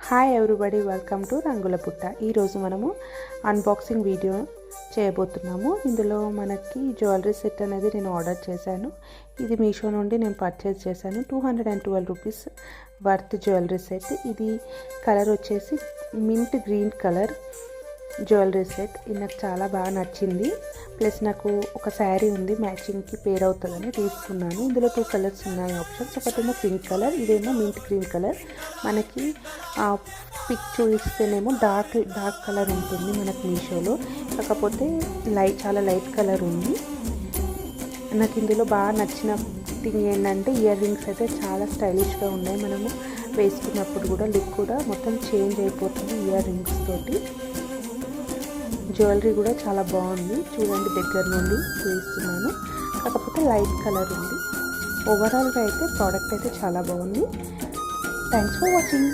Hi everybody, welcome to రంగుల పుట్ట. ఈరోజు మనము అన్బాక్సింగ్ వీడియో చేయబోతున్నాము. ఇందులో మనకి జ్యువెలరీ సెట్ అనేది నేను ఆర్డర్ చేశాను. ఇది మీషో నుండి నేను పర్చేజ్ చేశాను. 212 రూపీస్ వర్త్ జ్యువెలరీ సెట్. ఇది కలర్ వచ్చేసి mint green colour jewellery set. ఇది నాకు చాలా బాగా నచ్చింది. ప్లస్ నాకు ఒక శారీ ఉంది, మ్యాచింగ్కి పేర్ అవుతుందని తీసుకున్నాను. ఇందులో 2 కలర్స్ ఉన్నాయి ఆప్షన్స్. ఒకటేమో పింక్ కలర్, ఇదేమో మింట్ గ్రీన్ కలర్. మనకి పిక్ చూపిస్తేనేమో డార్క్ కలర్ ఉంటుంది మనకి మీషోలో, కాకపోతే చాలా లైట్ కలర్ ఉంది. నాకు ఇందులో బాగా నచ్చిన థింగ్ ఏంటంటే ఇయర్ రింగ్స్ అయితే చాలా స్టైలిష్గా ఉన్నాయి. మనము వేసుకున్నప్పుడు కూడా లుక్ కూడా మొత్తం చేంజ్ అయిపోతుంది ఇయర్ రింగ్స్ తోటి. జ్యువెలరీ కూడా చాలా బాగుంది, చూడండి దగ్గర నుండి చూపిస్తున్నాను. కాకపోతే లైట్ కలర్ ఉంది. ఓవరాల్గా అయితే ప్రోడక్ట్ అయితే చాలా బాగుంది. Thanks for watching.